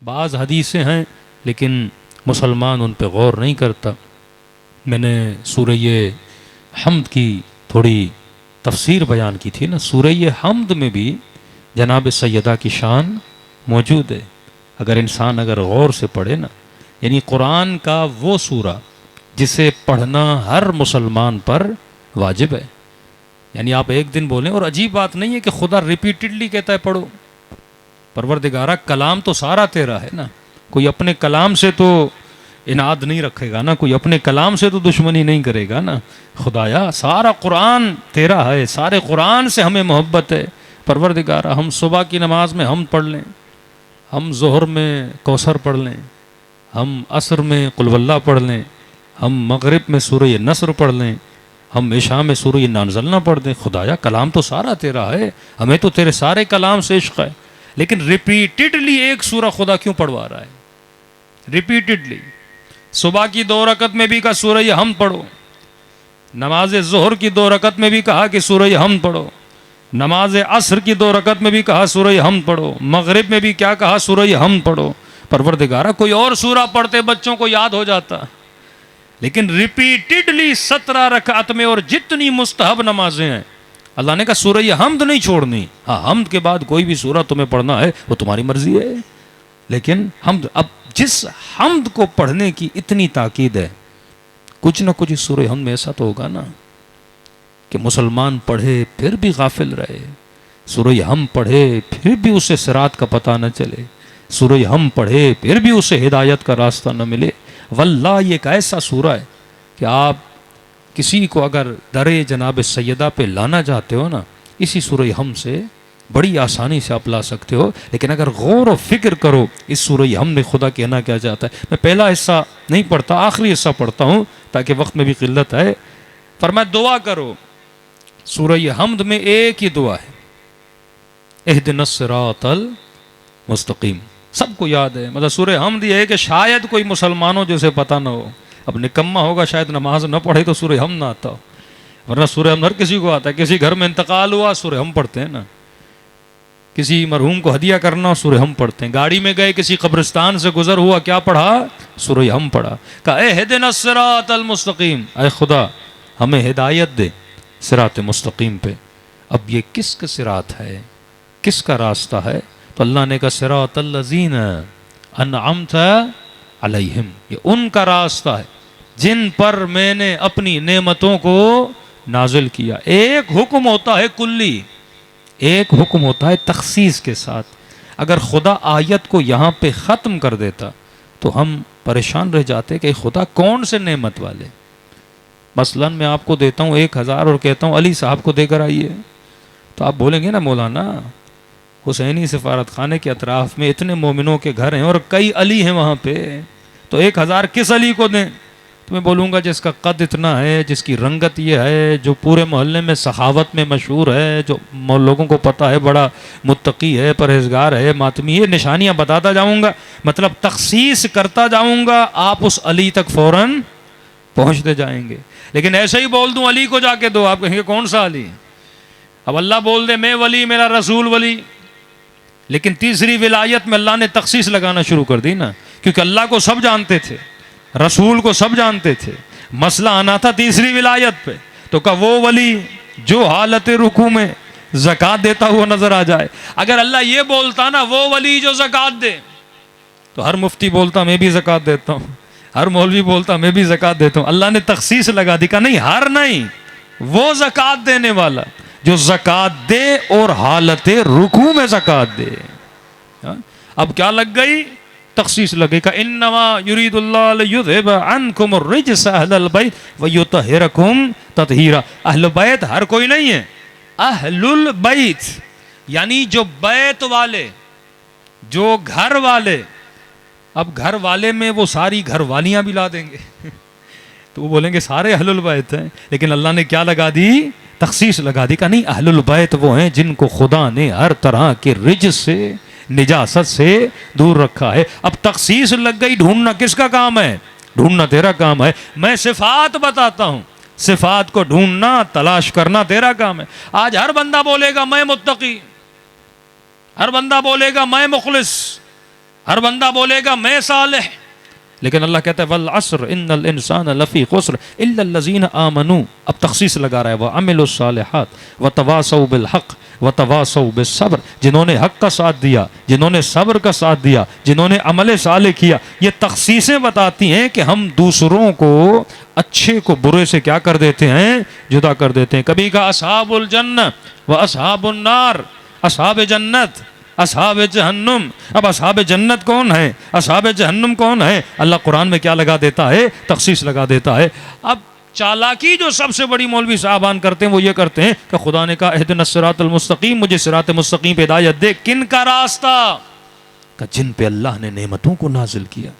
बाज़ हदीसें हैं लेकिन मुसलमान उन पे गौर नहीं करता। मैंने सूरह हम्द की थोड़ी तफसीर बयान की थी ना। सूरह हम्द में भी जनाब सैयदा की शान मौजूद है। अगर इंसान अगर गौर से पढ़े ना, यानी कुरान का वो सूरा जिसे पढ़ना हर मुसलमान पर वाजिब है। यानी आप एक दिन बोलें, और अजीब बात नहीं है कि खुदा रिपीटेडली कहता है पढ़ो। परवरदिगारा कलाम तो सारा तेरा है ना, कोई अपने कलाम से तो इनाद नहीं रखेगा ना, कोई अपने कलाम से तो दुश्मनी नहीं करेगा ना। खुदाया सारा कुरान तेरा है, सारे कुरान से हमें मोहब्बत है। परवरदिगारा हम सुबह की नमाज में हम पढ़ लें, हम ज़ोहर में कौसर पढ़ लें, हम असर में कुल वल्लाह पढ़ लें, हम मगरिब में सूरह नसर पढ़ लें, हम इशा में सूरह नाज़लना पढ़ दें। खुदाया कलाम तो सारा तेरा है, हमें तो तेरे सारे कलाम से इश्क है। लेकिन रिपीटेडली एक सूरा खुदा क्यों पढ़वा रहा है? रिपीटेडली सुबह की 2 रकत में भी कहा सूरह हम पढ़ो, नमाज ज़ोहर की 2 रकत में भी कहा कि सूरह हम पढ़ो, नमाज असर की 2 रकत में भी कहा सूरह हम पढ़ो, मगरिब में भी क्या कहा सूरह हम पढ़ो। परवरदिगारा कोई और सूरा पढ़ते बच्चों को याद हो जाता, लेकिन रिपीटेडली 17 रकात में और जितनी मुस्तहब नमाजें हैं, अल्लाह ने कहा सूरह हम्द नहीं छोड़नी। हाँ, हम्द के बाद कोई भी सूरा तुम्हें पढ़ना है वो तुम्हारी मर्जी है, लेकिन हम्द, अब जिस हम्द को पढ़ने की इतनी ताकीद है, कुछ ना कुछ इस सूरह हम्द में ऐसा तो होगा ना कि मुसलमान पढ़े फिर भी गाफिल रहे, सूरह हम पढ़े फिर भी उसे सिरात का पता न चले, सूरह हम पढ़े फिर भी उसे हिदायत का रास्ता न मिले। वल्लाह ये एक ऐसा सूरा है कि आप किसी को अगर दरे जनाब सैयदा पे लाना चाहते हो ना, इसी सूरह हम से बड़ी आसानी से आप ला सकते हो। लेकिन अगर गौर और फिक्र करो इस सूरह हम में खुदा कहना क्या चाहता है। मैं पहला हिस्सा नहीं पढ़ता, आखिरी हिस्सा पढ़ता हूँ ताकि वक्त में भी किल्लत है। फरमाया दुआ करो। सूरह हमद में एक ही दुआ है, इहदिनस सिरातल मुस्तकीम। सबको याद है, मतलब सूरह हमद ये है कि शायद कोई मुसलमान हो जिसे पता ना हो। अब निकम्मा होगा शायद नमाज न पढ़े तो सूरह हम ना आता हो, वरना सूरह हम हर किसी को आता है। किसी घर में इंतकाल हुआ सूरह हम पढ़ते हैं ना, किसी मरहूम को हदिया करना सूरह हम पढ़ते हैं, गाड़ी में गए किसी कब्रिस्तान से गुजर हुआ क्या पढ़ा? सूरह हम पढ़ा। कहा इहदिनस सिरातल मुस्तकीम, ऐ खुदा हमें हिदायत दे सिरात मुस्तकीम पे। अब ये किसका सिरात है, किसका रास्ता है? तो अल्लाह ने कहा सिरातल लज़ीना अनअमता अलैहिम, ये उनका रास्ता है जिन पर मैंने अपनी नेमतों को नाजिल किया। एक हुक्म होता है कुल्ली, एक हुक्म होता है तखसीस के साथ। अगर खुदा आयत को यहाँ पे ख़त्म कर देता तो हम परेशान रह जाते कि खुदा कौन से नेमत वाले। मसलन मैं आपको देता हूँ 1000 और कहता हूँ अली साहब को देकर आइए, तो आप बोलेंगे ना मौलाना हुसैनी सफारत खाने के अतराफ़ में इतने मोमिनों के घर हैं और कई अली हैं वहाँ पे, तो 1000 किस अली को दें? तो मैं बोलूँगा जिसका कद इतना है, जिसकी रंगत ये है, जो पूरे मोहल्ले में सखावत में मशहूर है, जो लोगों को पता है बड़ा मुत्तकी है, परहेजगार है, मातमी है। निशानियाँ बताता जाऊँगा, मतलब तखसीस करता जाऊँगा, आप उस अली तक फ़ौरन पहुँचते जाएंगे। लेकिन ऐसे ही बोल दूँ अली को जाके दो, आप कहेंगे कौन सा अली? अब अल्लाह बोल दे मैं वली, मेरा रसूल वली, लेकिन तीसरी विलायत में अल्लाह ने तखसीस लगाना शुरू कर दी ना, क्योंकि अल्लाह को सब जानते थे, रसूल को सब जानते थे। मसला आना था तीसरी विलायत पे, तो कहा वो वली जो हालत रुकू में ज़कात देता हुआ नजर आ जाए। अगर अल्लाह ये बोलता ना वो वली जो ज़कात दे, तो हर मुफ्ती बोलता मैं भी ज़कात देता हूँ, हर मौलवी बोलता मैं भी ज़कात देता हूँ। अल्लाह ने तखसीस लगा दी, कहा नहीं हर नहीं, वो ज़कात देने वाला जो ज़कात दे और हालत रुकू में ज़कात दे। अब क्या लग गई? तखसीस लगे का इन्नमा युरीदुल्लाह लियुज़हिबा अन्कुम अर्रिज्स अहलल बैत व युतहिरकुम तत्हीरा। अहलुल बैत हर कोई नहीं है, अहलुल बैत यानी जो बैत वाले, जो घर वाले। अब घर वाले में वो सारी घर वालियाँ भी ला देंगे तो वो बोलेंगे सारे अहलुल बैत हैं, लेकिन अल्लाह ने क्या लगा दी? तखसीस लगा दी। का नहीं अहलुल बैत वो हैं जिनको खुदा ने हर तरह के रिज से, निजासत से दूर रखा है। अब तखसीस लग गई। ढूंढना किसका काम है? ढूंढना तेरा काम है। मैं सिफात बताता हूं, सिफात को ढूंढना तलाश करना तेरा काम है। आज हर बंदा बोलेगा मैं मुत्तकी, हर बंदा बोलेगा मैं मुखलिस, हर बंदा बोलेगा मैं सालेह, लेकिन अल्लाह कहता है वल अस्र इन्नल इंसान लफी खुस्र इल्लल्लज़ीना आमनू। अब तखसीस लगा रहा है, व अमिलुस सालिहात व तवासौ बिल हक़ व तवासौ बिस सब्र, जिन्होंने हक का साथ दिया, जिन्होंने सब्र का साथ दिया, जिन्होंने अमल साले किया। ये तखसीसें बताती हैं कि हम दूसरों को, अच्छे को बुरे से क्या कर देते हैं, जुदा कर देते हैं। कभी कहा असहाबुल जन्नत व असहाबुन नार, असहाब जन्नत असहाब जहन्नुम। अब असहाब जन्नत कौन है, असहाब जहन्नुम कौन है, अल्लाह कुरान में क्या लगा देता है, तखसीस लगा देता है। अब चालाकी जो सबसे बड़ी मौलवी साहबान करते हैं वो ये करते हैं कि खुदा ने कहा इहदिनस सिरातल मुस्तकीम, मुझे सिरात मुस्तकीम पे हिदायत दे। किन का रास्ता, का जिन पे अल्लाह ने नेमतों को नाजिल किया।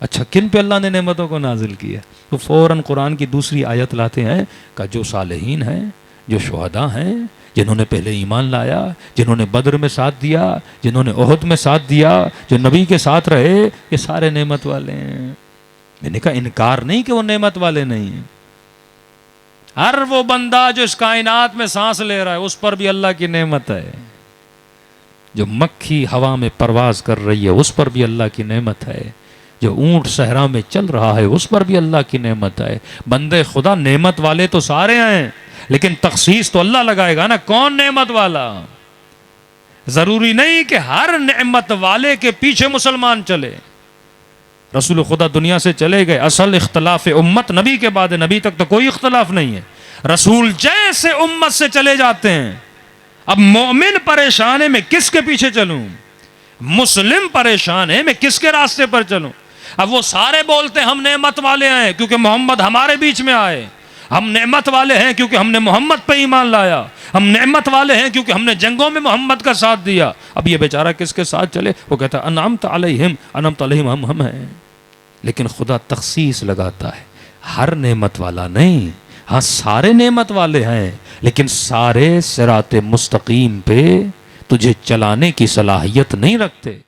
अच्छा, किन पे अल्लाह ने नेमतों को नाजिल किया, तो फौरन कुरान की दूसरी आयत लाते हैं का जो सालेहीन हैं, जो शुहदा हैं, जिन्होंने पहले ईमान लाया, जिन्होंने बद्र में साथ दिया, जिन्होंने ओहद में साथ दिया, जो नबी के साथ रहे, ये सारे नेमत वाले हैं। मैंने कहा इनकार नहीं कि वो नेमत वाले नहीं हैं। हर वो बंदा जो इस कायनात में सांस ले रहा है उस पर भी अल्लाह की नेमत है। जो मक्खी हवा में परवाज कर रही है उस पर भी अल्लाह की नेमत है। जो ऊंट सहरा में चल रहा है उस पर भी अल्लाह की नेमत है। बंदे खुदा नेमत वाले तो सारे हैं, लेकिन तखसीस तो अल्लाह लगाएगा ना, कौन नेमत वाला। जरूरी नहीं कि हर नेमत वाले के पीछे मुसलमान चले। रसूल खुदा दुनिया से चले गए, असल इख्तलाफ उम्मत नबी के बाद है, नबी तक तो कोई इख्तलाफ नहीं है। रसूल जैसे उम्मत से चले जाते हैं। अब मोमिन परेशान है, मैं किसके पीछे चलूं, मुस्लिम परेशान है, मैं किसके रास्ते पर चलूं। अब वो सारे बोलते हैं हम नेमत वाले हैं क्योंकि मोहम्मद हमारे बीच में आए, हम नेमत वाले हैं क्योंकि हमने मोहम्मद पे ईमान लाया, हम नेमत वाले हैं क्योंकि हमने जंगों में मोहम्मद का साथ दिया। अब ये बेचारा किसके साथ चले, वो कहता है अनअमत अलैहिम, हम हैं। लेकिन खुदा तखसीस लगाता है, हर नेमत वाला नहीं। हाँ, सारे नेमत वाले हैं, लेकिन सारे सिराते मुस्तकीम पे तुझे चलाने की सलाहियत नहीं रखते।